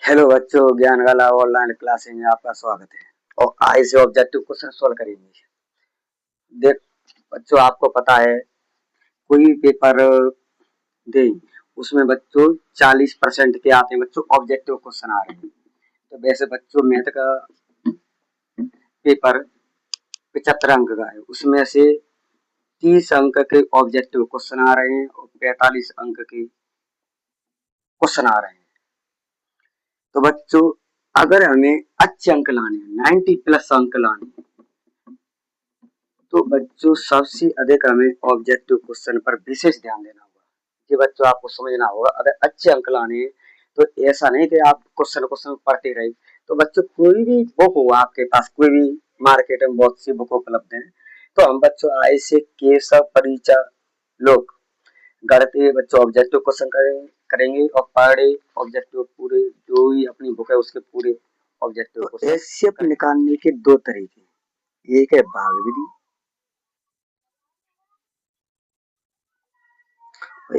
Hello बच्चों, ज्ञान वाला ऑनलाइन क्लासेस में आपका स्वागत है। और आज से ऑब्जेक्टिव क्वेश्चन सॉल्व करेंगे। देख बच्चों, आपको पता है कोई भी पेपर दे उसमें बच्चों 40% के आते हैं बच्चों, ऑब्जेक्टिव क्वेश्चन आ रहे हैं। तो वैसे बच्चों मैथ का पेपर 75 अंक का है, उसमें से 30 अंक के ऑब्जेक्टिव क्वेश्चन आ रहे हैं और 45 अंक के क्वेश्चन आ रहे हैं। तो बच्चों, अगर हमें अच्छे अंक लाने हैं, 90+ अंक लाने हैं, तो बच्चों सबसे अधिक हमें ऑब्जेक्टिव क्वेश्चन पर विशेष ध्यान देना होगा। ये बच्चों आपको समझना होगा। अगर अच्छे अंक लाने हैं तो ऐसा नहीं कि आप क्वेश्चन क्वेश्चन पढ़ते रहे। तो बच्चों कोई भी बुक हो आपके पास, कोई भी मार्केट में बहुत सी बुक उपलब्ध है, तो हम बच्चों आय से केशव परिचा लोग गढ़ते हुए बच्चों ऑब्जेक्टिव क्वेश्चन करेंगे और पढ़े ऑब्जेक्टिव पूरे जो भी अपनी बुक है उसके पूरे ऑब्जेक्टिव क्वेश्चन। एचसीएफ निकालने के दो तरीके, एक है भाग विधि,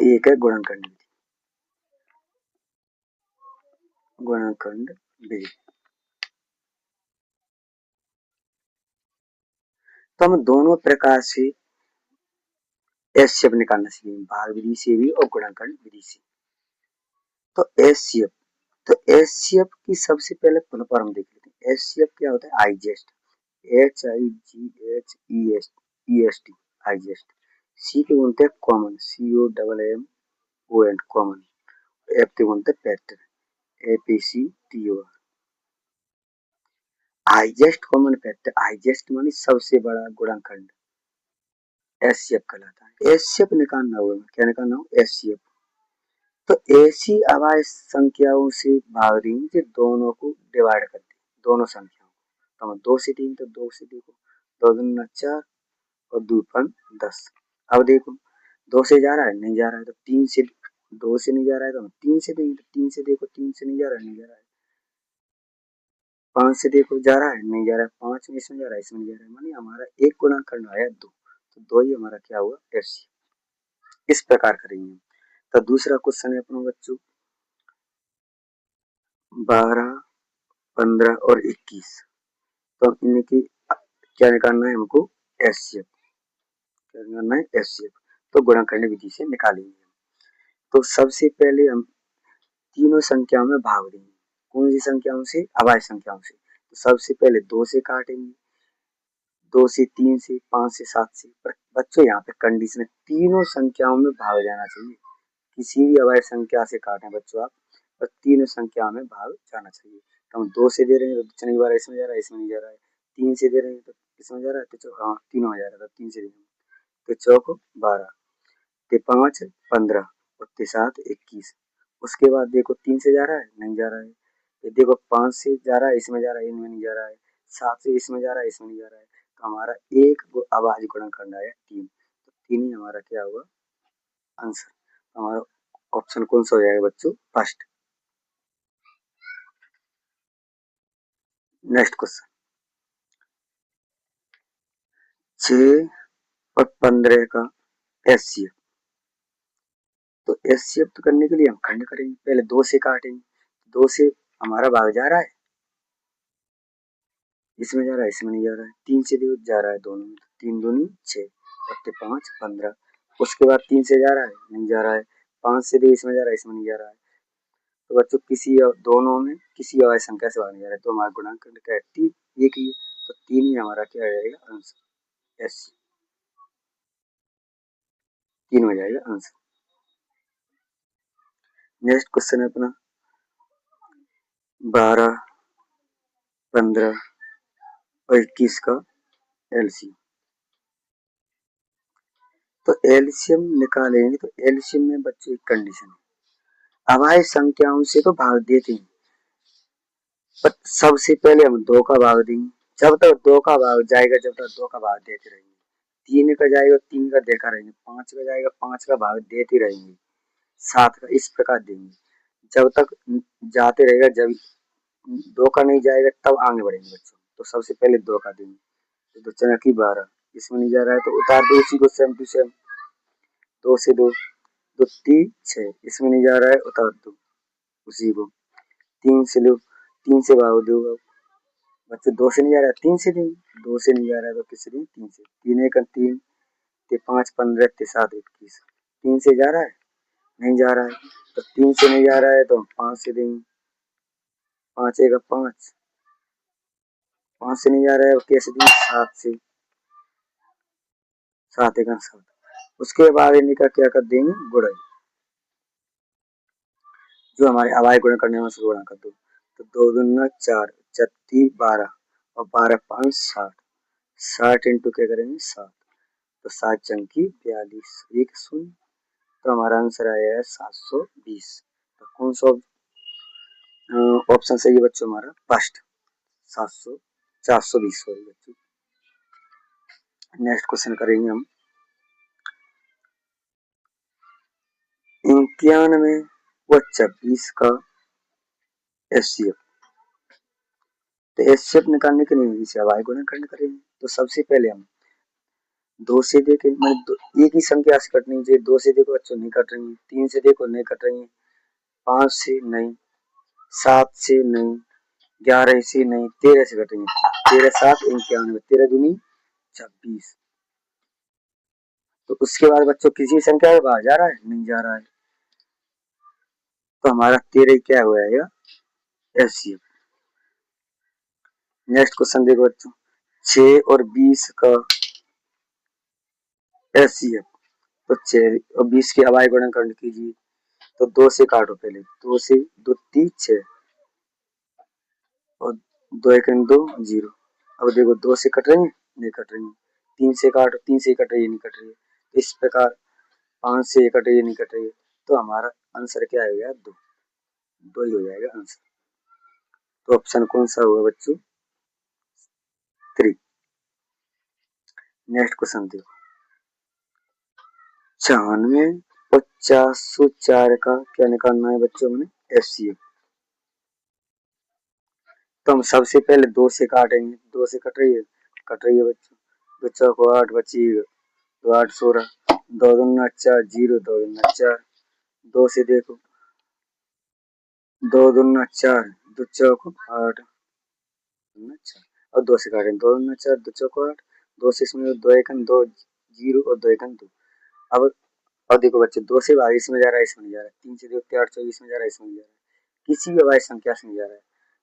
एक है गुणनखंड विधि। गुणनखंड विधि तो हम दोनों प्रकार से एचसीएफ निकालना सीखेंगे, भाग विधि से भी और गुणनखंड विधि से। तो एचसीएफ, तो एचसीएफ की सबसे पहले फुल फॉर्म देख लेते हैं। एचसीएफ क्या होता है? हाईजेस्ट, HIGHEST, हाईजेस्ट। सी के बोलते हैं कॉमन, COMMON, कॉमन। एफ के बोलते हैं फैक्टर, FACTOR। हाईजेस्ट कॉमन फैक्टर, हाईजेस्ट मानी सबसे बड़ा गुणनखंड, एचसीएफ कहलाता है। एचसीएफ निकालना होगा, क्या निकालना हो? एचसीएफ। तो ऐसी अभाज्य संख्याओं से भाग देंगे दोनों को डिवाइड कर दें, दोनों संख्याओं को। तो हम 2 से 3 तो 2 से देखो, 2 दूना 4 और 2 पंच 10। अब देखो 2 से जा रहा है, नहीं जा रहा है, तो 3 से, 2 से नहीं जा रहा है तो हम 3 से देंगे, 3 से देखो, 3 से नहीं जा रहा है, नहीं जा रहा है। 5 से देखो, जा रहा है, नहीं जा रहा है, 5 में इसमें जा रहा है, इसमें नहीं जा रहा है, मानी हमारा एक गुणनखंड आया 2, तो 2 ही हमारा क्या हुआ? एचसीएफ। इस प्रकार करेंगे। तो दूसरा क्वेश्चन है अपना बच्चों 12, 15 और 21। तो इनकी क्या निकालना है हमको? एचसीएफ। क्या निकालना है? एचसीएफ। तो गुणनखंड विधि से निकालेंगे। तो सबसे पहले हम तीनों संख्याओं में भाग देंगे। कौन सी संख्याओं से? अभाज्य संख्याओं से। तो सबसे पहले 2 से काटेंगे, 2 से, 3 से, 5 से, 7 से। पर बच्चों यहाँ पे कंडीशन है, तीनों संख्याओं में भाग जाना चाहिए। किसी भी अभाज्य संख्या से काटें बच्चों आप, पर तीनों संख्या में भाग जाना चाहिए। तो हम 2 से दे रहे हैं तो नहीं जा रहा है, इसमें जा रहा है, इसमें नहीं जा रहा है। 3 से दे रहे हैं तो इसमें जा रहा है, तो हाँ तीनों में जा रहा है, तो 3 से देंगे। तो चौक 12, ते 5 15 और ते 7 21। उसके बाद देखो 3 से जा रहा है, नहीं जा रहा है। ये देखो 5 से जा रहा है, इसमें जा रहा है, इनमें नहीं जा रहा है। 7 से इसमें जा रहा है, इसमें नहीं जा रहा है। तो हमारा एक अभाज्य गुणनखंड आया 3। तो 3 ही हमारा क्या हुआ? आंसर। हमारा ऑप्शन कौन सा हो जाएगा बच्चों? फर्स्ट। नेक्स्ट क्वेश्चन 6 और 15 का एचसीएफ। तो एचसीएफ तो करने के लिए हम खंड करेंगे, पहले 2 से काटेंगे। 2 से हमारा भाग जा रहा है, इसमें जा रहा है, इसमें नहीं जा रहा है। 3 से जा रहा है दोनों में, 3 दूनी 6 और 5 15। उसके बाद 3 से जा रहा है, नहीं जा रहा है। 5 से भी इसमें जा रहा है, इसमें नहीं जा रहा है। तो बच्चों किसी दोनों में किसी अभाज्य संख्या से भाग नहीं जा रहा है, तो हमारा गुणांक क्या है? 3। एक ही, तो 3 ही हमारा क्या हो जाएगा? आंसर। एस 3 हो जाएगा आंसर। नेक्स्ट क्वेश्चन है अपना 12, 15 और 21 का एलसीएम। तो एलसीएम निकालेंगे, तो एलसीएम में बच्चों एक कंडीशन है, अभाज्य संख्याओं से तो भाग देते हैं, पर सबसे पहले हम 2 का भाग देंगे। जब तक 2 का भाग जाएगा, जब तक 2 का भाग देते रहेंगे। 3 का जाएगा, 3 का देखा रहेंगे। 5 का जाएगा, 5 का भाग देते रहेंगे। 7 का इस प्रकार देंगे, जब तक जाते रहेगा। जब 2 का नहीं जाएगा तब आगे बढ़ेंगे बच्चों। तो सबसे पहले 2 का देंगे। तो चना की 12, इसमें नहीं जा रहा है तो उतार दो उसी को, सेम टू सेम। 2 से 2 2 3 6, इसमें नहीं जा रहा है, उतार दो उसी को। 3 से लो, 3 से भाग दो बच्चों, 2 से नहीं जा रहा है, 3 से देंगे, 2 से नहीं जा रहा है तो किससे देंगे, 3 से, 3 एक 3, ते 5 15 ते 7 21, 3 से जा रहा है, नहीं जा रहा है, तो 3 से नहीं जा रहा है तो हम 5 से देंगे, 5 एक 5, 5 से नहीं जा रहा है कैसे देंगे, 7 से, 7 एक 7, उसके बाद इनका क्या कर देंगे, गुणा, जो हमारे अवाय गुणा करने में से गुणा कर दो, तो 2 दूना 4, 36 12 और 12 5 60, 60 इंटू क्या करेंगे 7, तो 7 चंकी 42, एक शून्य, तो हमारा आंसर आया है 720। तो कौन सा ऑप्शन सही है बच्चों, हमारा फर्स्ट 700 420 सॉरी बच्चों। नेक्स्ट क्वेश्चन करेंगे हम 91 व 26 का एचसीएफ। तो एचसीएफ निकालने के लिए इसे अवाय गुणा करना करेंगे। तो सबसे पहले हम 2 से देखें, मैंने एक ही संख्या से कटनी चाहिए, 2 से देखो बच्चों नहीं कट रही है, 3 से देखो नहीं कट रही है, 5 से नहीं, 7 से नहीं, 11 से नहीं, 13 से कट रही है, 13 7 91, 13 दूनी 26। तो उसके बाद बच्चों किसी संख्या के बाहर जा रहा है, नहीं जा रहा है, तो हमारा 13 क्या हुआ है एचसीएफ। नेक्स्ट क्वेश्चन देखो बच्चों 6 और 20 का एचसीएफ। तो 6 और 20 के अवाय गुणा करने कीजिए, तो 2 से काटो पहले, 2 से 2 3 6 और 2 एक 2 0। अब देखो 2 से कट रही है, नहीं कट रही है, 3 से काटो, 3 से कट रही है, नहीं कट रही है, इस प्रकार 5 से कट रही है, नहीं कट रही है, तो हमारा आंसर क्या हो गया 2, 2 ही हो जाएगा आंसर। तो ऑप्शन कौन सा होगा बच्चों 3। नेक्स्ट क्वेश्चन देखो 96 और 404 का क्या निकालना है बच्चों, मैंने एचसीएफ। तो हम सबसे पहले 2 से काटेंगे, 2 से कट रही है बच्चों, 2 चौको 8 बची, 2 8 16, 2 दूना 4 0, 2 दूना 4, 2 से देखो 2 दूना 4, 2 चौको 8 और 2 से काटेंगे, 2 दूना 4, 2 चौको 8, 2 से इसमें 2 एक 2 0 और 2 एक 2। अब देखो बच्चे 2 से भाग इसमें जा रहा है, इसमें नहीं जा रहा है, 3 से देखो 8 24 में जा रहा है, इसमें नहीं जा रहा है, किसी भी अवाय संख्या से नहीं जा रहा है,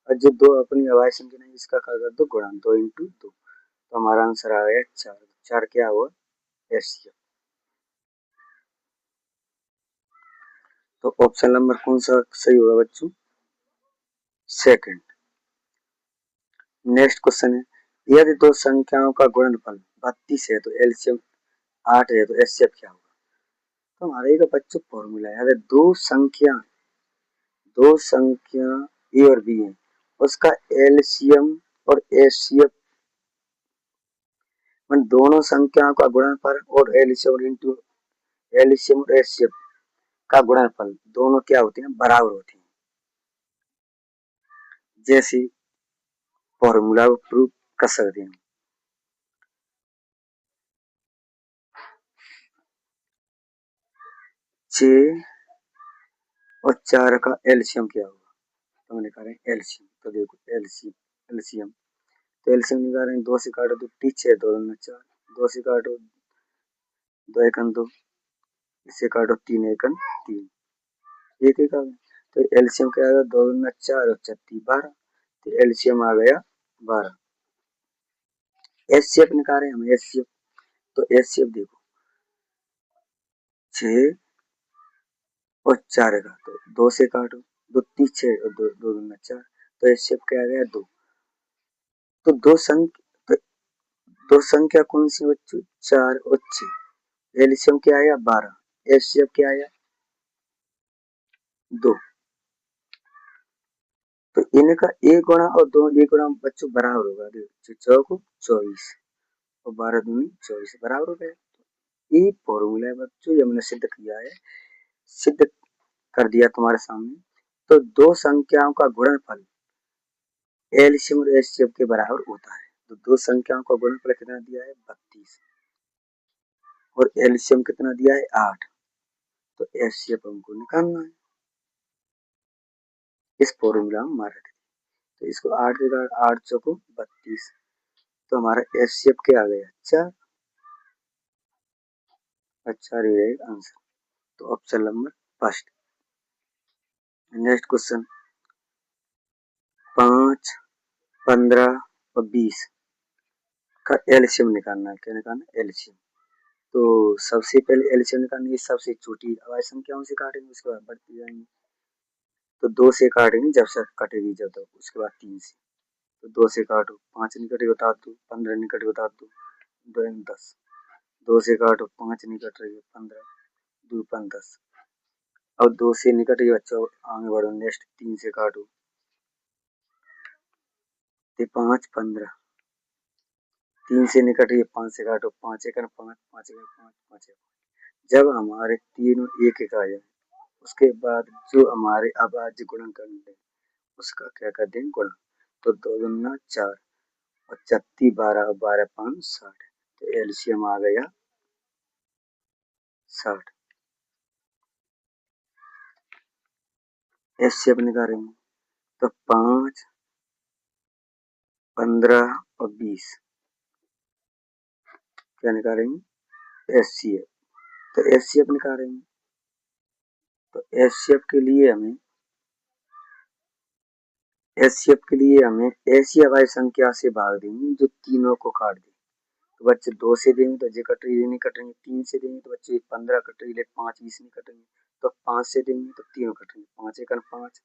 और जो दो अपनी अवाय संख्या नहीं इसका कर दो गुणा, 2 इंटू 2, तो हमारा आंसर आ गया 4। 4 क्या हुआ एचसीएफ। तो ऑप्शन नंबर कौन सा सही होगा बच्चों, सेकंड। नेक्स्ट क्वेश्चन है यदि दो संख्याओं का गुणनफल 32 है तो एलसीएम 8 है तो एचसीएफ क्या होगा। तो हमारे का बच्चों फॉर्मूला है, यदि दो संख्या ए और बी है, उसका एलसीएम और एचसीएफ दोनों संख्याओं का गुणनफल और एलसीएम इंटू एलसीएम और एचसीएफ का गुणनफल दोनों क्या होते हैं, बराबर होते हैं। जैसे फॉर्मूला प्रूफ कर सकते हैं 6 और 4 का एलसीएम क्या होगा, तो हम निकालें एलसीएम। तो देखो एलसीएम तो एलसीएम निकालें, 2 से काटो तो 6, 2 दूना 4, 2 से काटो 2 एक 2, इससे काटो 3 एक 3, एक एक आ गया, तो एलसीएम क्या आएगा 2 दूना 4 और 36 12, तो एलसीएम आ गया 12। एचसीएफ निकालें हम एचसीएफ, तो एचसीएफ देखो 6 और 4 का, तो 2 से काटो, 2 3 6 और 2 2 दूना 4, तो एचसीएफ क्या आ गया 2। तो दो संख्या कौन सी बच्चों 4 और 6, एलसीएम क्या आया 12, एचसीएफ क्या आया 2। तो इनका एक गुणा और दो एक गुणा बच्चों बराबर होगा, देखो चौक 24 और 12 दूनी 24 बराबर हो गया। ये फॉर्मूला है बच्चों, ये हमने सिद्ध किया है, सिद्ध कर दिया तुम्हारे सामने। तो दो संख्याओं का गुणनफल एलसीएम और एचसीएफ के बराबर होता है। तो दो संख्याओं का गुणनफल कितना दिया है 32 और एलसीएम कितना दिया है 8, तो एचसीएफ हमको निकालना है। इस फॉर्मूला में हमारा, तो इसको 8 देगा, 8 चौको 32, तो हमारा एचसीएफ क्या आ गया 4। अच्छा रहेगा आंसर, तो option number first. Next question 5, 15 और 20 का एलसीएम निकालना है। क्या निकालना है? एलसीएम। तो सबसे पहले एलसीएम निकालने की सबसे छोटी अभाज्य संख्याओं से काटेंगे, उसके बाद बढ़ती जाएंगे। तो 2 से काटेंगे जब से कटेगी जब तक, उसके बाद 3 से, तो 2 से काटो, 5 नहीं कटेगी बता दो, 15 नहीं कटेगी बता दो, 2 10, 2 से काटो, 5 नहीं कट रही है, 15, 2 5 10। अब 2 से नहीं कटेगी बच्चों, आगे बढ़ो, नेक्स्ट 3 से काटो, 5 15, 3 से नहीं कटेगी, 5 से काटो, 5 एक 5, 5 एक 5, 5 एक। जब हमारे तीनों एक एक आ जाए, उसके बाद जो हमारे अभाज्य गुणनखंड है उसका क्या कर देंगे गुणा, तो 2 दूना 4 और 36 12 12 5 60, तो एलसीएम आ गया 60। एचसीएफ निकालेंगे, तो 5, 15 और 20 क्या निकालेंगे? एचसीएफ। तो एचसीएफ निकालेंगे, तो एचसीएफ के लिए हमें ऐसी अभाज्य संख्या से भाग देंगे जो तीनों को काट दे। तो बच्चे 2 से देंगे तो ये कट रही, ये नहीं कटेंगे, 3 से देंगे तो बच्चे 15 कट रही है, 5 20 नहीं कटेंगे, तो 5 से देंगे तो तीनों कटेंगे, 5 एक 5,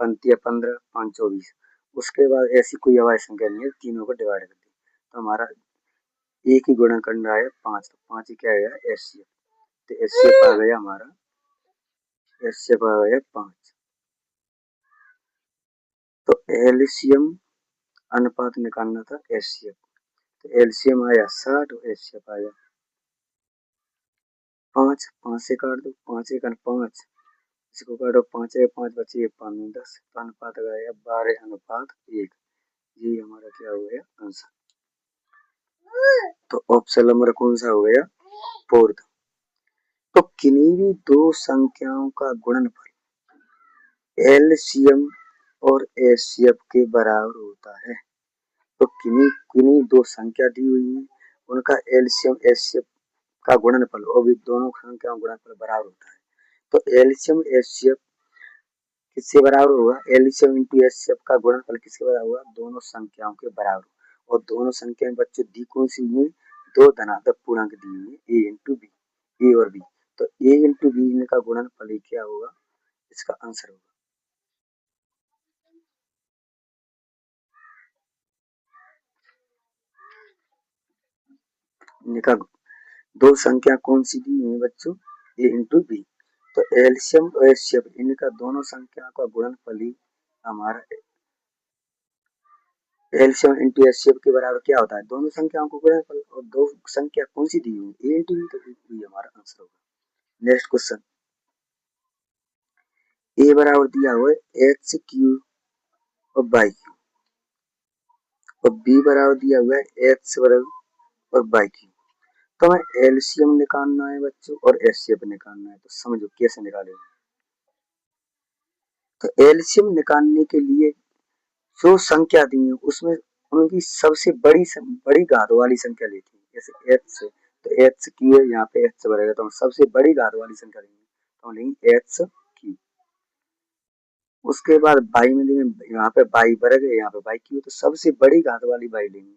5 15, 5 24। उसके बाद ऐसी कोई अभाज्य संख्या नहीं है, तीनों को डिवाइड कर दें, तो हमारा एक ही गुणा करना है 5, तो 5 ही क्या आएगा एचसीएफ, तो एचसीएफ आ गया हमारा, एचसीएफ आ गया 5। तो एलसीएम अनुपात निकालना था एचसीएफ, तो एलसीएम आया 60 और एचसीएफ आया 5, 5 से काट दो, 5 एक 5, इसको काटो, 5 एक 5 बचे 5 10, तो अनुपात आ गया 12 अनुपात 1। ये हमारा क्या हो गया आंसर, तो ऑप्शन नंबर कौन सा हो गया? फोर्थ। तो किन्हीं भी दो संख्याओं का गुणनफल एलसीएम और एचसीएफ के बराबर होता है। तो किन्हीं किन्हीं दो संख्या दी हुई है, उनका एलसीएम एचसीएफ का गुणनफल और भी दोनों संख्याओं का गुणनफल बराबर होता है। तो एलसीएम एचसीएफ किससे बराबर होगा? एलसीएम इंटू एचसीएफ का गुणनफल किसके बराबर होगा? दोनों संख्याओं के बराबर। और दोनों संख्याएं बच्चों दी कौन सी हुई है? दो धनात्मक पूर्णांक दी हुई है, ए इंटू बी, ए और बी। तो ए इंटू बी का गुणनफल क्या होगा? इसका आंसर होगा। इनका दो संख्या कौन सी दी हुई है बच्चों? ए इंटू बी। तो एलसीएम और एचसीएफ इनका दोनों संख्या का गुणनफल ही हमारा एलसीएम इंटू एचसीएफ के बराबर क्या होता है? दोनों संख्याओं को गुणनफल। और दो संख्या कौन सी दी हुई? ए इंटू बी, तो बी हमारा आंसर होगा। नेक्स्ट क्वेश्चन, ए बराबर दिया हुआ है एच क्यू और बाई क्यू, और बी बराबर दिया हुआ है एच वर्ग और बाई क्यू। तो हमें एलसीएम निकालना है बच्चों और एचसीएफ निकालना है, तो समझो कैसे निकालेंगे। तो एलसीएम निकालने के लिए जो संख्या दी है उसमें उनकी सबसे बड़ी घात वाली संख्या लेती है। जैसे एच से, तो एच क्यू है, यहाँ पे एच बढ़ेगा तो हम सबसे बड़ी घात वाली संख्या लेंगे, तो हम लेंगे एच क्यू। उसके बाद बाई में देंगे, यहाँ पे बाई वर्ग है, यहाँ पे बाई क्यू, तो सबसे बड़ी घात वाली बाई लेंगे,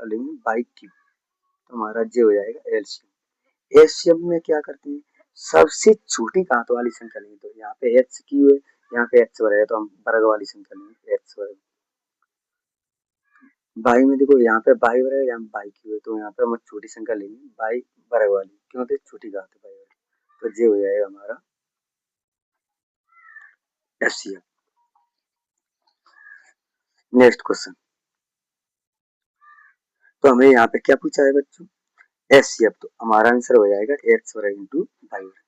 तो लेंगे बाई क्यू। तो हमारा जे हो जाएगा एलसीएम। एचसीएफ में क्या करते हैं? सबसे छोटी घात वाली संख्या लेंगे, तो यहाँ पे एच क्यू है, यहाँ पे एच वर्ग है, तो हम वर्ग वाली संख्या लेंगे एच वर्ग। बाई में देखो, यहाँ पे बाई वर्ग है, यहाँ बाई क्यू है, तो यहाँ पे हम छोटी संख्या लेंगे बाई वर्ग वाली, क्यों? तो छोटी घात है बाई वर्ग, तो ये हो जाएगा हमारा एचसीएफ। नेक्स्ट क्वेश्चन, तो हमें यहाँ पे क्या पूछा है बच्चों? एचसीएफ, तो हमारा आंसर हो जाएगा एक्स वर्ग इंटू बाई वर्ग।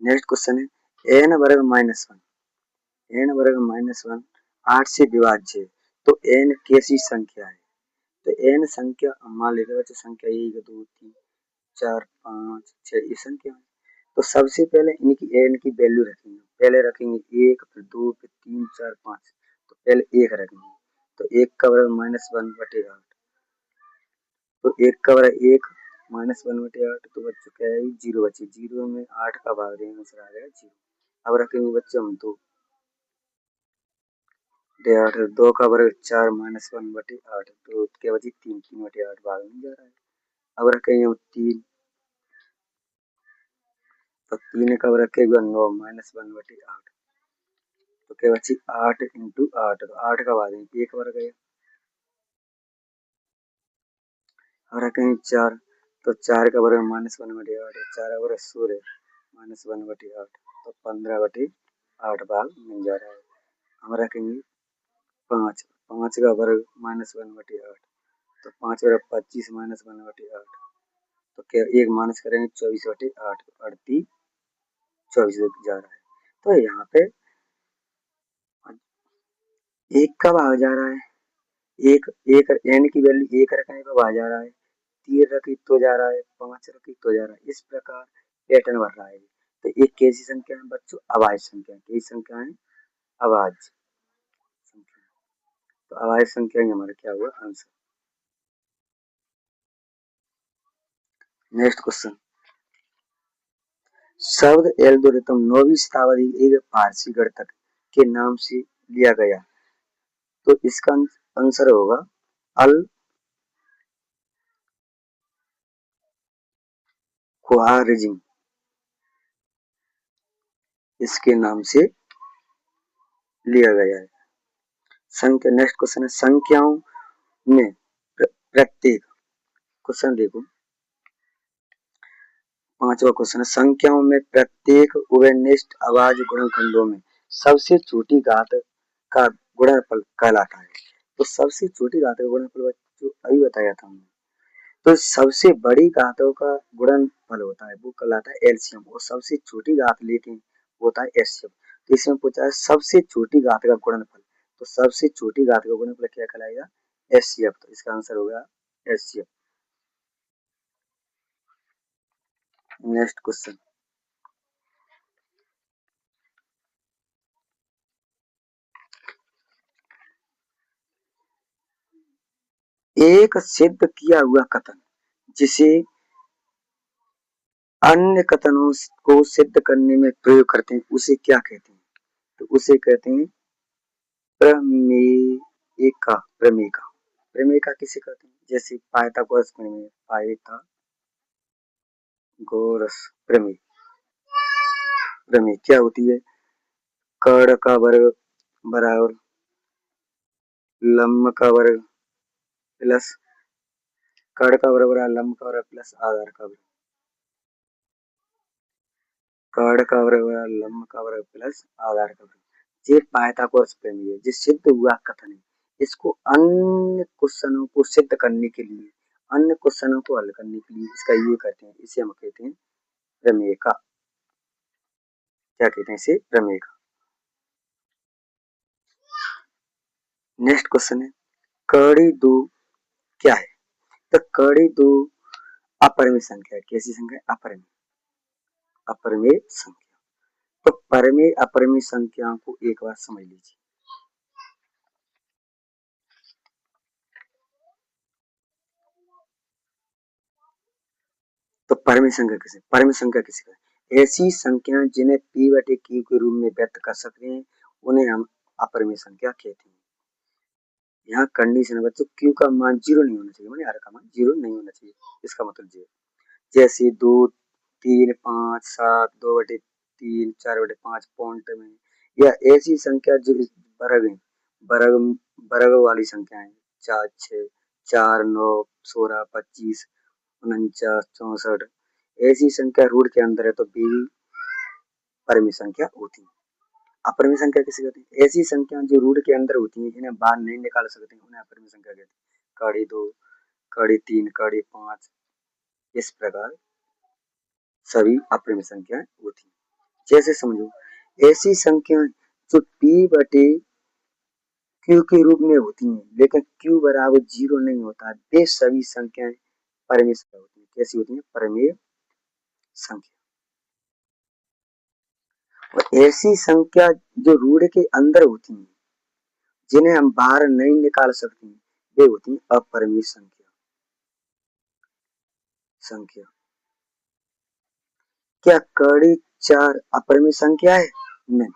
नेक्स्ट क्वेश्चन है एन वर्ग माइनस वन, एन वर्ग माइनस वन 8 से विभाज्य है, तो एन कैसी संख्या है? तो एन संख्या मान लेते बच्चे, संख्या 1 2 3 4 5 6 ये संख्या है। तो सबसे पहले इनकी एन की वैल्यू रखेंगे, पहले रखेंगे 1, फिर 2, फिर 3, 4, 5। तो पहले 1 रखेंगे, तो 1 का बराबर -1/8। तो 1 का बराबर 1 -1/8, तो बच्चों क्या है, 0 बचे। 0 में 8 का भाग देंगे, आंसर आ गया 0। अब रखेंगे बच्चों हम 2, 8, 2 का बराबर 4 -1/8, तो क्या बची 3, 3/8 भाग नहीं जा रहा है। अब रखेंगे हम 3, तो 3 का बराबर रखेगा 9 -1/8, तो क्या बची 8 × 8, तो 8 का भाग देंगे, 1 बन गया। अब रखेंगे 4, तो 4 का बराबर -1/8, 4 का बराबर 16 -1/8, तो 15/8 भाग मिल जा रहा है। हम रखेंगे 5, 5 का वर्ग -1/8, तो 5 बराबर 25 -1/8, तो क्या एक माइनस करेंगे 24/8, 38 24 जा रहा है। तो यहाँ पे 1 का भाग जा रहा है, एक एक n की वैल्यू 1 रखने पर भाग जा रहा है, 3 रखी तो जा रहा है, 5 रखी तो जा रहा है। इस प्रकार पैटर्न बढ़ रहा है। तो एक कैसी संख्या है बच्चों, अभाज्य संख्या। कैसी संख्या है, अभाज्य संख्या। तो अभाज्य संख्या ही हमारा क्या हुआ, आंसर। नेक्स्ट क्वेश्चन, शब्द एल्गोरिथम 9वीं शताब्दी एक फारसी गणितज्ञ के नाम से लिया गया। तो इसका आंसर होगा अल ख्वारिज़्मी, इसके नाम से लिया गया है। संख्या, नेक्स्ट क्वेश्चन है, संख्याओं में प्रत्येक, क्वेश्चन देखो 5वां क्वेश्चन है, संख्याओं में प्रत्येक उभयनिष्ठ अभाज्य गुणनखंडों में सबसे छोटी घात का गुणनफल कहलाता है। तो सबसे छोटी घात का गुणनफल जो अभी बताया था हमने, तो सबसे बड़ी घातों का गुणनफल होता है वो कहलाता है एलसीएम, और सबसे छोटी घात लेते हैं वो होता है एचसीएफ। तो इसमें पूछा है सबसे छोटी घात का गुणनफल, तो सबसे छोटी घात का गुणनफल क्या कहलाएगा, एचसीएफ। तो इसका आंसर होगा एचसीएफ। नेक्स्ट क्वेश्चन, एक सिद्ध किया हुआ कथन जिसे अन्य कथनों को सिद्ध करने में प्रयोग करते हैं उसे क्या कहते हैं, तो उसे कहते हैं प्रमेयिका। प्रमेयिका, प्रमेयिका किसे कहते हैं, जैसे पाइथागोरस प्रमेय, पाइथागोरस प्रमेय। प्रमेय क्या होती है, कर्ण का वर्ग बराबर लंब का वर्ग प्लस, कर्ण का वर्ग बराबर लंब का वर्ग प्लस आधार का वर्ग, कर्ण का वर्ग बराबर लंब का वर्ग प्लस आधार का वर्ग। ये पाइथागोरस प्रमेय है, जिस सिद्ध हुआ कथन है। इसको अन्य क्वेश्चनों को सिद्ध करने के लिए, अन्य क्वेश्चनों को हल करने के लिए इसका यूज करते हैं, इसे हम कहते हैं प्रमेय का। क्या कहते हैं इसे, प्रमेय का। नेक्स्ट क्वेश्चन है, कड़ी दो क्या है, तो कड़ी दो अपरिमेय संख्या है। कैसी संख्या है, अपरिमेय, अपरिमेय संख्या। तो परिमेय अपरिमेय संख्याओं को एक बार समझ लीजिए। तो परिमेय संख्या किसे, परिमेय संख्या किसे कहते हैं, ऐसी संख्याएं जिन्हें p बटे q के रूप में व्यक्त कर सकते हैं उन्हें हम अपरिमेय संख्या कहते हैं। यहाँ कंडीशन है बच्चों, q का मान 0 नहीं होना चाहिए, माने r का मान 0 नहीं होना चाहिए, इसका मतलब ये। जैसे 2, 3, 5, 7, 2/3, 4/5 पॉइंट में, या ऐसी संख्या जो वर्ग है, वर्ग वर्ग वाली संख्या है, 4, 6, 4, 9, 16, 25, 49, 64, ऐसी संख्या रूट के अंदर है तो भी परिमेय संख्या होती है। अपरिमेय संख्या किसे कहते हैं, ऐसी संख्या जो रूट के अंदर होती है, इन्हें बाहर नहीं निकाल सकते, उन्हें अपरिमेय संख्या कहते हैं। कड़ी 2, कड़ी 3, कड़ी 5, इस प्रकार सभी अपरिमेय संख्याएं होती हैं। जैसे समझो, ऐसी संख्याएं जो p बटे q के रूप में होती हैं लेकिन q बराबर 0 नहीं होता, वे सभी संख्याएं परिमेय संख्या होती है। कैसी होती है, परिमेय संख्या। और ऐसी संख्या जो रूढ़ के अंदर होती है, जिन्हें हम बाहर नहीं निकाल सकते, वे होती है अपरिमेय संख्या। संख्या क्या कड़ी 4 अपरिमेय संख्या है? नहीं।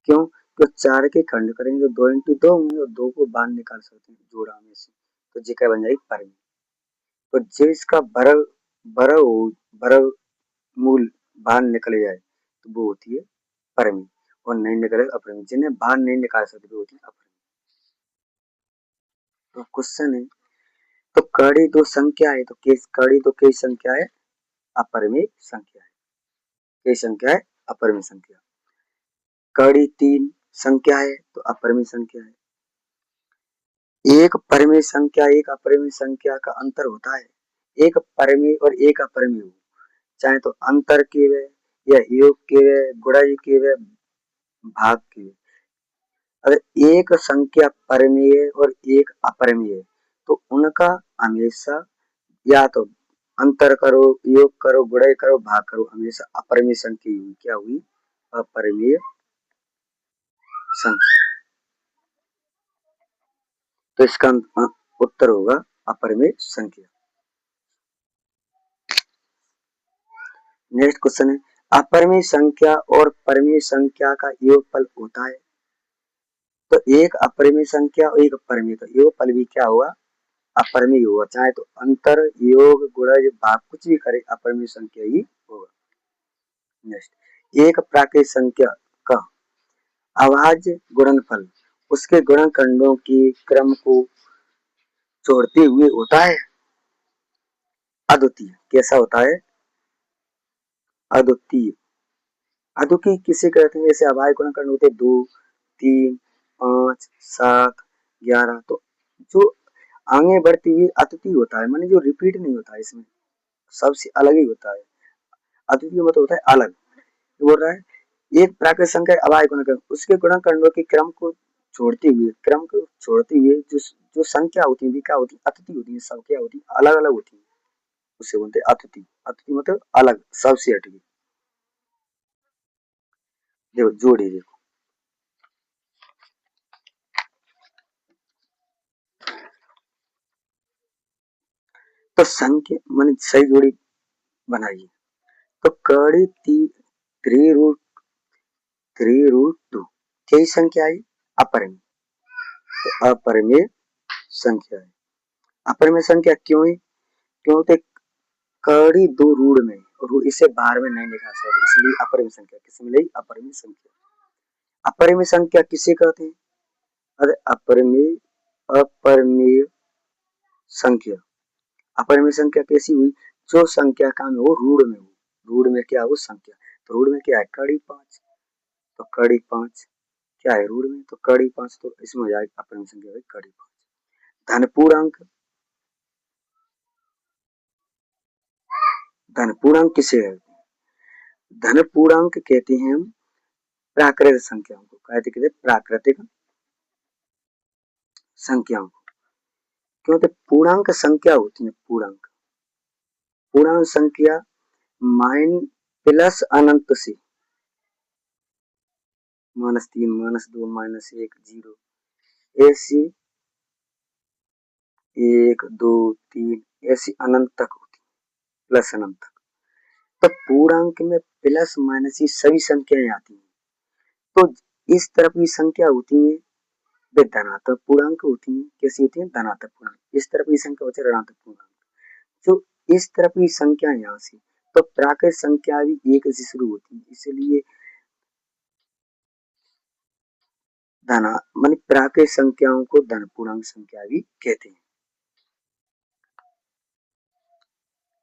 क्यों? तो 4 के खंड करेंगे तो 2 इंटू 2 होंगे और 2 को बाहर निकाल सकते हैं जोड़ा में से, तो जी क्या बन जाएगी परिमेय। तो जो इसका बरव मूल बाहर निकल जाए तो वो होती है परिमेय, और नहीं निकले अपरिमेय। जिन्हें बाहर नहीं निकाल सकते वो होती है अपरिमेय। तो क्वेश्चन है, तो कड़ी 2 संख्या है तो कड़ी 2 कई संख्या है? अपरिमेय संख्या है। कई संख्या है? अपरिमेय संख्या। कड़ी 3 संख्या है तो अपरिमेय संख्या है। एक परिमेय संख्या एक अपरिमेय संख्या का अंतर होता है। एक परिमेय और एक अपरिमेय हो, चाहे तो अंतर के वे या योग के वे, गुणज के वे, भाग के वे। अगर एक संख्या परिमेय और एक अपरिमेय है तो उनका हमेशा या तो अंतर करो, योग करो, गुणज करो, भाग करो, हमेशा अपरिमेय संख्या हुई। क्या हुई? अपरिमेय संख्या। तो इसका उत्तर होगा अपरिमेय संख्या। नेक्स्ट क्वेश्चन है, अपरिमेय संख्या और परिमेय संख्या का योगफल होता है। तो एक अपरिमेय संख्या और एक परिमेय का योगफल भी क्या होगा? अपरिमेय होगा। चाहे तो अंतर, योग, गुणज, भाग कुछ भी करे, अपरिमेय संख्या ही होगा। नेक्स्ट, एक प्राकृत संख्या का अभाज्य गुणनफल उसके गुणनखंडों के क्रम को जोड़ते हुए होता है अद्वितीय। कैसा होता है? अद्वितीय। अद्वितीय किसे कहते हैं? जैसे अभाज्य गुणनखंड होते 2, 3, 5, 7, 11। तो जो आगे बढ़ती हुई अद्वितीय होता है, माने जो रिपीट नहीं होता है, इसमें सबसे अलग ही होता है। अद्वितीय मतलब होता है अलग। बोल रहा है एक प्राकृत संख्या अभाज्य गुणनखंड उसके गुणनखंडों के क्रम को छोड़ते हुए जो जो संख्या होती है क्या होती है? अद्वितीय होती है। सब क्या होती है? अलग अलग होती है, उसे बोलते हैं अद्वितीय। अद्वितीय मतलब अलग, सबसे हटी। देखो जोड़ी, देखो तो संख्या माने सही जोड़ी बनाइए। तो कड़ी 3√2 कई संख्या आई? अपरिमेय। तो अपरिमेय संख्या है। अपरिमेय संख्या क्यों है? क्योंकि कड़ी 2 रूढ़ में और इसे बाहर में नहीं निकाल सकते, इसलिए अपरिमेय संख्या। किसे मिलेगी? अपरिमेय संख्या। अपरिमेय संख्या किसे कहते हैं? अरे अपरिमेय संख्या। अपरिमेय संख्या कैसी हुई? जो संख्या का में हो रूढ़ में हो। रूढ़ में क्या हो? संख्या। तो रूढ़ में क्या है? कड़ी 5। तो कड़ी 5 क्या है रूढ़ में? तो कड़ी 5। तो इसमें हो जाएगा अपरिमेय संख्या कड़ी 5। धनपूर्णांक। धनपूर्णांक किसे है? धनपूर्णांक कहते हैं हम प्राकृतिक संख्याओं को। कहते हैं प्राकृतिक संख्याओं को। क्योंकि पूर्णांक संख्या होती है पूर्णांक। पूर्णांक संख्या माइन प्लस अनंत से -3, -2, -1, 0 ऐसी 1, 2, 3 ऐसी अनंत तक होती है, प्लस अनंत तक। तो पूर्णांक में प्लस माइनस ये सभी संख्याएं आती हैं। तो इस तरफ की संख्या होती है वे धनात्मक पूर्णांक होती है। कैसी होती है? धनात्मक पूर्णांक। इस तरफ की संख्या होती है ऋणात्मक पूर्णांक। जो इस तरफ की संख्या यहाँ से, तो प्राकृत संख्या भी 1 से शुरू होती है, इसलिए धना मान प्राकृत संख्याओं को धन पूर्णांक संख्या भी कहते हैं।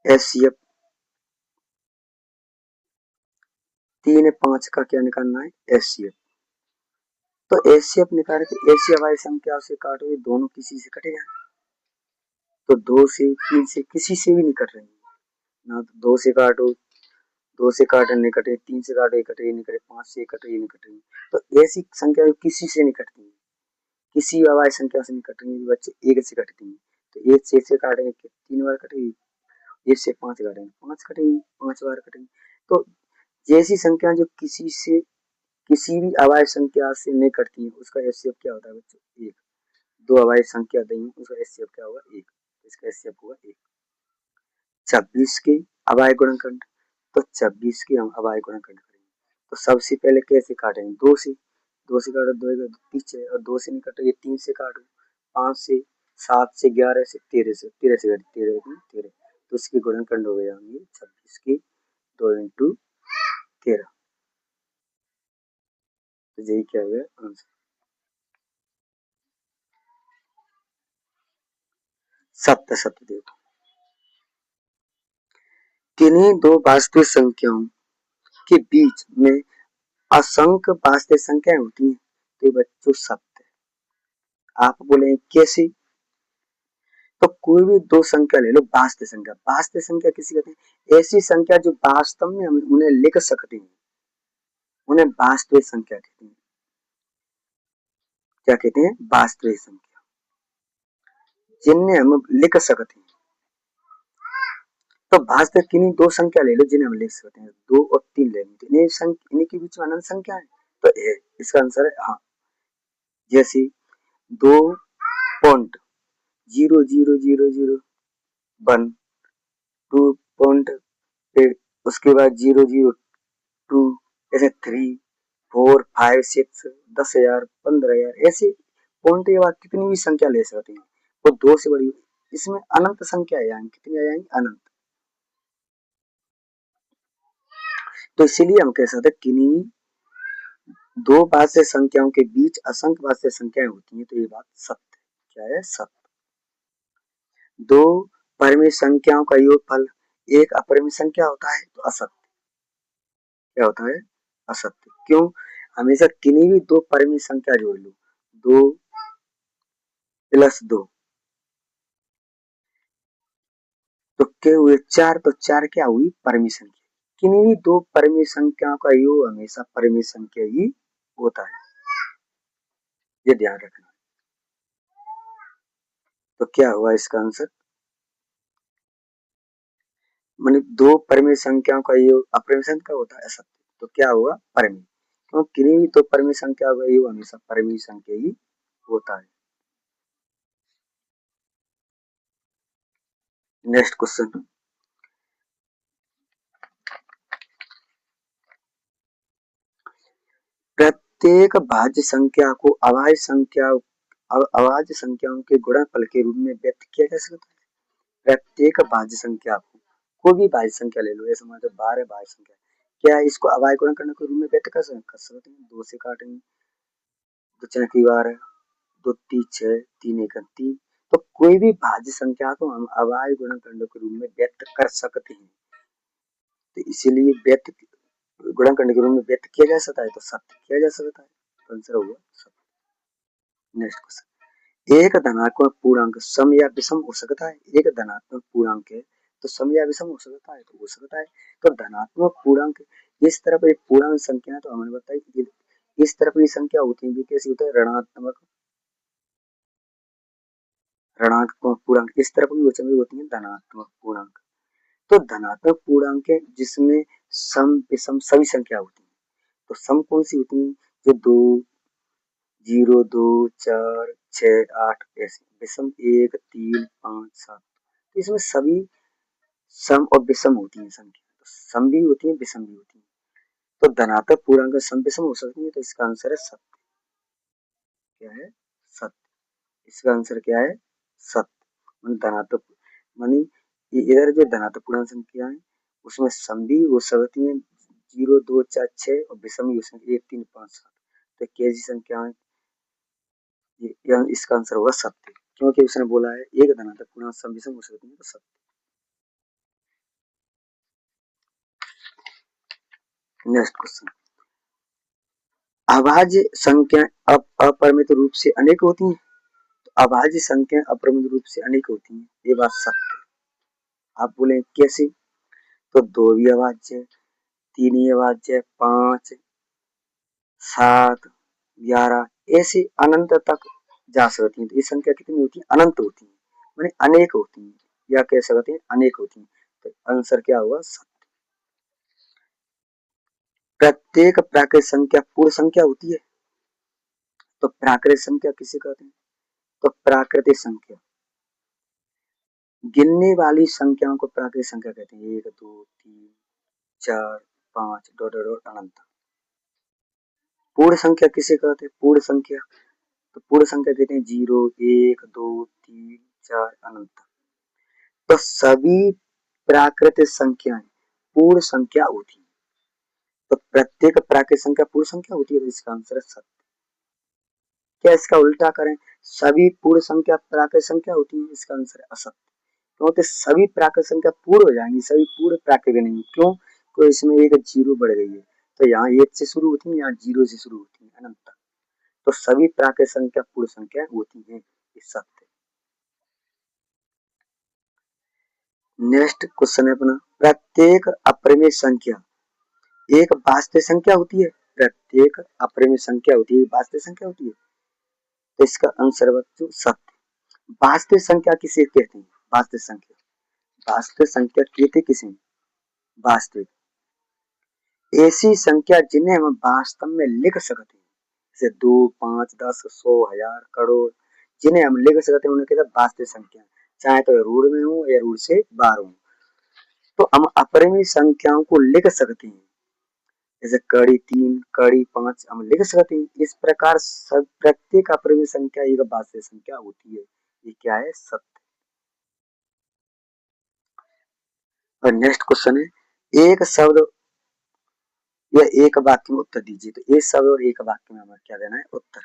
एचसीएफ 3, 5 का क्या निकालना है? एचसीएफ। तो एचसीएफ निकाल के एचसीएफ वाली संख्या से काटो, दोनों किसी से कटे जाए। तो 2 से 3 से किसी से भी नहीं कट रही ना। तो 2 से काटो, 2 से काटे नहीं कटे, 3 से काटो कटे नहीं कटे, 5 से कटे नहीं कटे। तो ऐसी संख्या किसी से नहीं कटती है, किसी अवाय संख्या से नहीं कट रही है। बच्चे 1 से कटती है। तो 1 से काटेंगे 3 बार कटेगी, 1 से 5 काटेंगे 5 कटेगी, 5 बार कटेगी। तो जैसी संख्या जो किसी भी अवायव संख्या से नहीं कटती है उसका एचसीएफ क्या होता है बच्चों? एक। दो अवायव संख्या दी है उसका एचसीएफ क्या होगा? एक। इसका एचसीएफ होगा एक। 26 के अवायव गुणनखंड, तो 26 के हम अवायव गुणनखंड करेंगे तो सबसे पहले कैसे काटेंगे? दो से काटो, दो तीस है, और दो से नहीं काटो ये तीन से काटो, 5 से, 7 से, 11 से, 13 से, 13 तो इसके गुणनखंड हो गए होंगे 26 के 2 इंटू 13। तो यही क्या हो गया आंसर। सत्य सत्य देखो, किन्हीं दो वास्तविक संख्याओं के बीच में असंख्य वास्तविक संख्याएं होती हैं तो ये बच्चों सत्य। आप बोले कैसे? तो कोई भी दो संख्या ले लो, वास्तविक संख्या। वास्तविक संख्या किसी कहते हैं? ऐसी संख्या जो वास्तव में हम उन्हें लिख सकते हैं, उन्हें वास्तविक संख्या कहते हैं। क्या कहते हैं? वास्तविक संख्या, जिन्हें हम लिख सकते हैं। तो वास्तविक किन्हीं दो संख्या ले लो जिन्हें हम लिख सकते हैं, 2 और 3 ले लो, इन्हीं के बीच में अनंत संख्या है तो इसका आंसर है हाँ। जैसे 2.0000 1, 2. उसके बाद 002, ऐसे 3, 4, 5, 6, 10,000, 15,000, ऐसे पॉइंट के बाद कितनी भी संख्या ले सकते हैं, वो दो से बड़ी। इसमें अनंत संख्या आ जाएंगी, कितनी आ जाएंगी? अनंत। तो इसीलिए हम कह सकते हैं किन्हीं दो वास्तविक संख्याओं के बीच असंख्य वास्तविक संख्याएं होती हैं तो ये बात सत्य। क्या है? सत्य। दो परिमित संख्याओं का योगफल एक अपरिमित संख्या होता है तो असत्य। क्या होता है? असत्य। क्यों? हमेशा किन्हीं भी दो परिमित संख्या जोड़ लो, 2 + 2 तो क्या हुए? 4, तो 4 क्या हुई? परिमित संख्या। किन्हीं भी दो परिमित संख्याओं का योग हमेशा परिमित संख्या ही होता है, ये ध्यान रखना। तो क्या हुआ इसका आंसर? माने दो परिमित संख्याओं का योग अपरिमित संख्या होता है असत्य, तो क्या हुआ? परिमित। क्यों? किन्हीं भी दो परिमित संख्या का योग हमेशा परिमित संख्या ही होता है। नेक्स्ट क्वेश्चन, प्रत्येक भाज्य संख्या को अभाज्य संख्याओं के गुणनफल के रूप में व्यक्त किया जा सकता है। प्रत्येक भाज्य संख्या को, कोई भी भाज्य संख्या ले लो, ऐसे मान लो 12 भाज्य संख्या, क्या इसको अभाज्य गुणनखंड के रूप में व्यक्त कर सकते हैं? 2 से काटेंगे, 2 की 12, 2 × 6, 3 × 3। तो कोई भी भाज्य संख्या को हम अभाज्य गुणनखंड के रूप में व्यक्त कर सकते हैं, तो इसीलिए व्यक्त गुणनखंड के रूप में व्यक्त किया जा सकता है तो सत्य किया जा सकता है। तो आंसर होगा सत्य। नेक्स्ट क्वेश्चन, एक धनात्मक पूर्णांक सम या विषम हो सकता है। एक धनात्मक पूर्णांक है तो सम या विषम हो सकता है, तो हो सकता है। तो धनात्मक पूर्णांक इस तरफ एक पूर्णांक संख्या है तो हमने बताया इस तरफ की संख्या होती है, कैसी होता है? ऋणात्मक पूर्णांक। इस तरफ की वचन होती है धनात्मक पूर्णांक। तो धनात्मक पूर्णांक है जिसमें सम विषम सभी संख्या होती है। तो सम कौन सी होती है? जो 2, 0, 2, 4, 6, 8 ऐसे। विषम 1, 3, 5, 7। तो इसमें सभी सम और विषम होती है संख्या, तो सम भी होती है विषम भी होती है। तो धनात्मक पूर्णांक सम विषम हो सकती है तो इसका आंसर है सत्य। क्या है? सत्य। इसका आंसर क्या है? सत्य। धनात्मक मानी इधर जो धनात्मक पूर्णांक संख्या है उसमें सम भी हो सकती है 0, 2, 4, 6 और विषम भी हो सकती है 1, 3, 5, 7। तो कैसी संख्या है ये? इसका आंसर होगा सत्य, क्योंकि उसने बोला है एक धनात्मक पूर्णांक सम विषम हो सकती है तो सत्य। नेक्स्ट क्वेश्चन, अभाज्य संख्या अपरिमित रूप से अनेक होती हैं। तो अभाज्य संख्या अपरिमित रूप से अनेक होती हैं, ये बात सत्य। आप बोले कैसे? तो 2 भी अभाज्य, 3 ही अभाज्य, 5, 7, 11 ऐसे अनंत तक जा सकती है। तो ये संख्या कितनी होती है? अनंत होती है, माने अनेक होती है, या कह सकते हैं अनेक होती है। तो आंसर क्या होगा? सत्य। प्रत्येक प्राकृत संख्या पूर्ण संख्या होती है। तो प्राकृत संख्या किसे कहते हैं? तो प्राकृतिक संख्या, गिनने वाली संख्याओं को प्राकृतिक संख्या कहते हैं। 1 2 3 4 5 डॉट डॉट डॉट अनंत। पूर्ण संख्या किसे कहते हैं? पूर्ण संख्या, तो पूर्ण संख्या कहते हैं 0 1 2 3 4 अनंत। तो सभी प्राकृतिक संख्याएं पूर्ण संख्या होती है। तो प्रत्येक प्राकृतिक संख्या पूर्ण संख्या होती है, तो इसका आंसर है सत्य। क्या इसका उल्टा करें? सभी पूर्ण संख्या प्राकृतिक संख्या होती है, इसका आंसर है असत्य। क्योंकि सभी प्राकृतिक संख्या पूर्ण हो जाएंगी, सभी पूर्ण प्राकृतिक नहीं। क्यों? तो इसमें एक जीरो बढ़ गई है, तो यहाँ 1 से शुरू होती है, यहाँ 0 से शुरू होती है अनंत तक। तो सभी प्राकृतिक संख्या पूर्ण संख्या होती है, ये सत्य। नेक्स्ट क्वेश्चन है अपना, प्रत्येक अपरिमेय संख्या एक वास्तविक संख्या होती है। प्रत्येक अपरिमेय संख्या होती है, वास्तविक संख्या होती है, तो इसका आंसर बच्चों सत्य। वास्तविक संख्या किसे कहते हैं? वास्तविक संख्या, वास्तविक संख्या कहते किसे? वास्तविक ऐसी संख्या जिन्हें हम वास्तव में लिख सकते हैं, जैसे 2 5 10 100 1000 करोड़, जिन्हें हम लिख सकते हैं उन्हें कहते हैं वास्तविक संख्या, चाहे तो रूढ़ में हो या रूढ़ से बाहर हो। तो हम अपरिमेय संख्याओं को लिख सकते हैं, जैसे कड़ी 3 कड़ी 5 हम लिख सकते हैं। इस प्रकार सब प्रत्येक अपरिमेय संख्या एक वास्तविक संख्या होती है, ये क्या है? सत्य। और नेक्स्ट क्वेश्चन है, एक शब्द या एक वाक्य में उत्तर दीजिए। तो एक शब्द और एक वाक्य में हमें क्या देना है? उत्तर।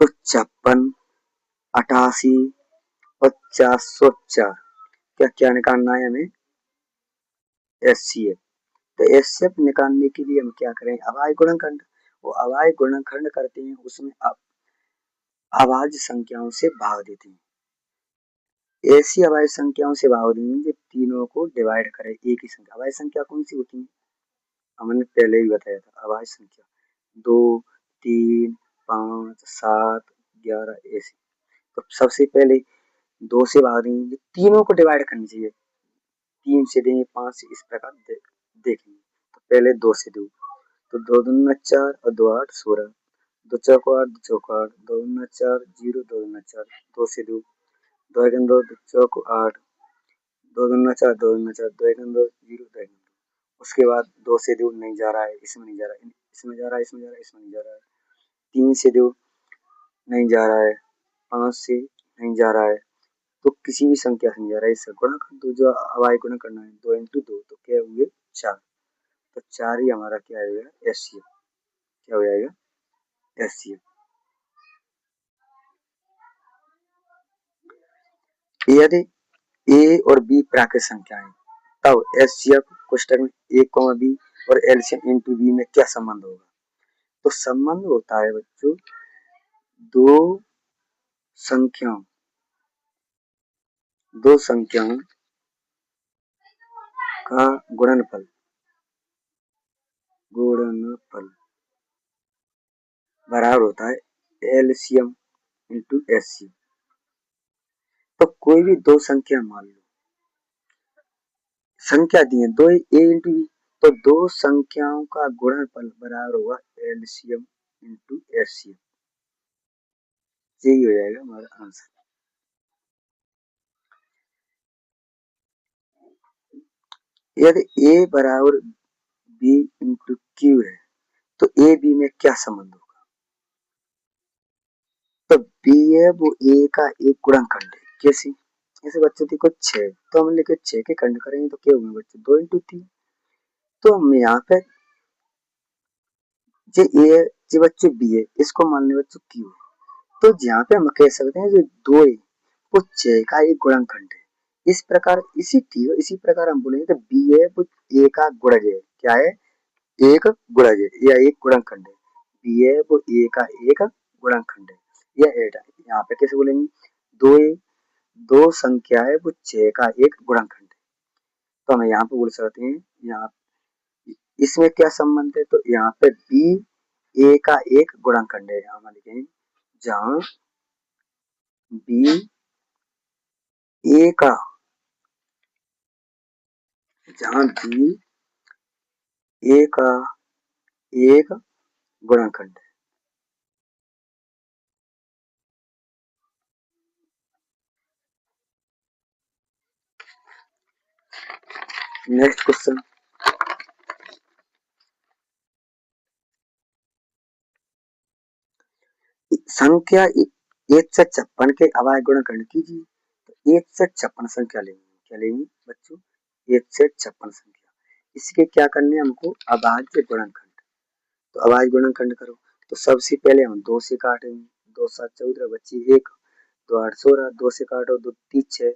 तो 56 88 50 क्या क्या निकालना है हमें? एचसीएफ। तो एचसीएफ निकालने के लिए हम क्या करें? अभाज्य गुणनखंड। वो अभाज्य गुणनखंड करते हैं, उसमें अभाज्य संख्याओं से भाग देते हैं। ऐसी अभाज्य संख्याओं से भाग देंगे जो तीनों को डिवाइड करे एक ही संख्या। अभाज्य संख्या कौन सी होती है? हमने पहले ही बताया था। अभाज्य संख्या 2 3 5 7 11 ऐसी। तो सबसे पहले 2 से भाग देंगे, तीनों को डिवाइड करनी चाहिए। 3 से देंगे, 5 से, इस प्रकार देखेंगे। तो पहले 2 से दो, तो 2 दूना 4 और 2 8 16, 2 चौको 8 2 चौको 8, 2 दूना 4 0 2 दूना 4, 2 से दो, 2 एकम 2 2 चौको 8, 2 दूना 4 2 दूना 4, 2 एकम 2 0 2 एकम 2। उसके बाद 2 से दो नहीं जा रहा है, इसमें नहीं जा रहा है, इसमें जा रहा है, इसमें जा रहा है, इसमें नहीं जा रहा है। 3 से दो नहीं जा रहा है, 5 से नहीं जा रहा है, तो किसी भी संख्या से नहीं जा रहा है। इससे गुणा कर दो, जो अभाज्य गुणा करना है, 2 इंटू 2 तो क्या हुए? 4। तो 4 ही हमारा क्या हो जाएगा? एचसीएफ। क्या हो जाएगा? एचसीएफ। यदि ए और बी प्राकृत संख्याएं, तब एचसीएफ कोष्टक में ए कॉमा बी और एलसीएम इंटू बी में क्या संबंध होगा? तो संबंध होता है बच्चों दो संख्याओं का गुणनफल बराबर होता है एलसीएम इंटू एचसीएफ। तो कोई भी दो संख्या मान लो, संख्या दी है दो, ए इंटू बी, तो दो संख्याओं का गुणनफल बराबर होगा एलसीएम इंटू एचसीएफ। यही हो जाएगा हमारा आंसर। यदि a बराबर b इंटू क्यू है, तो ए बी में क्या संबंध होगा? तो b है वो a का एक गुणनखंड है। कैसे? ऐसे बच्चों देखो 6, तो हम लिखे 6 के खंड करेंगे तो क्या होंगे बच्चों? 2 इंटू 3। तो हम यहाँ पे जो ए है, जो बच्चों बी है, इसको मान लें बच्चों क्यू है। तो यहाँ पे हम कह सकते हैं जो 2 है वो 6 का एक गुणनखंड है। इस प्रकार इसी प्रकार हम बोलेंगे तो बी है वो a का गुणज है। क्या है? एक गुणज है या एक गुणनखंड है। बी है वो ए का एक गुणनखंड है या एट है। यहाँ पे कैसे बोलेंगे? दो दो संख्या है वो 6 का एक गुणनखंड है। तो हम यहाँ पे बोल सकते हैं, यहाँ इसमें क्या संबंध है? तो यहाँ पे बी ए का एक गुणनखंड है। यहाँ लिखेंगे जहाँ बी ए का, जहाँ बी ए का एक गुणनखंड है। नेक्स्ट क्वेश्चन, संख्या 1 से 56 के अभाज्य गुणनखंड कीजिए। तो 1 से 56 संख्या लेंगे, क्या लेंगे बच्चों, 1 से 56 संख्या। इसके क्या करने हैं हमको, अभाज्य गुणनखंड। तो अभाज्य गुणनखंड करो, तो सबसे पहले हम 2 से काटेंगे, 2 7 14 बची 1, 2 8 16, 2 से काटो 2 3 6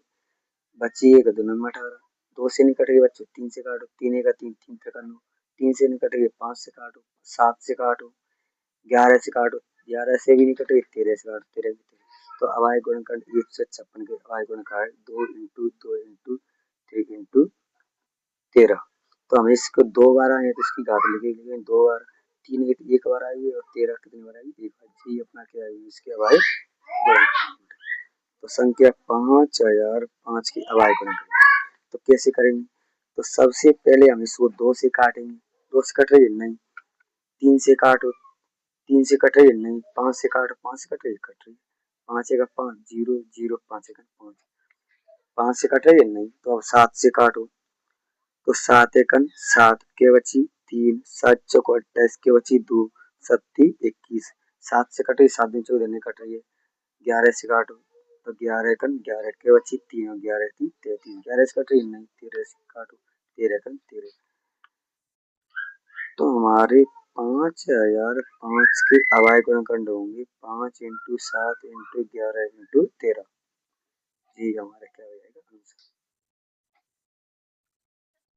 बची 1, 2 9 18, 2 से नहीं कटेगी बच्चों, 3 से काटो, 3 1 3, 3 3 9, 3 से नहीं कटेगी 5 से काटो, 7 से काटो, 11 से काटो, 11 से भी नहीं कटेगी, 13 से काटो, 13 भी 13। तो अभाज्य गुणनखंड 1 से 56 के अभाज्य गुणनखंड 2 इंटू 2 इंटू 3 इंटू 13। तो हम इसको 2 बार आए तो इसकी घात लिखेंगे 2 बार, 3 एक बार आई और 13 कितनी बार आई, एक बार। जी अपना क्या है, इसके अभाज्य गुणनखंड। तो संख्या 5005 की अभाज्य गुणनखंड। तो कैसे करेंगे, तो सबसे पहले हम इसको 2 से काटेंगे, 2 से कट रही है नहीं, 3 से काटो, 3 से कट रही है नहीं, 5 से काटो, 5 से कट रही है, कट रही है, 5 एक 5 0 0 5 एक 5, 5 से कट रही है नहीं, तो अब 7 से काटो, तो 7 एक 7 के बची 3, 7 चौको 28 के बची 2, 7 21, 7 से कट रही, 7 दिन 14 नहीं कट रही है, 11 से काटो, तो 11 एक 11 के बची 3 और 11 3 33, 11 से कट रही नहीं, 13 से काटो, 13 एक 13। तो हमारे 5005 के अभाज्य गुणनखंड होंगे 5 इंटू 7 इंटू 11 इंटू 13। जी हमारे क्या हो जाएगा।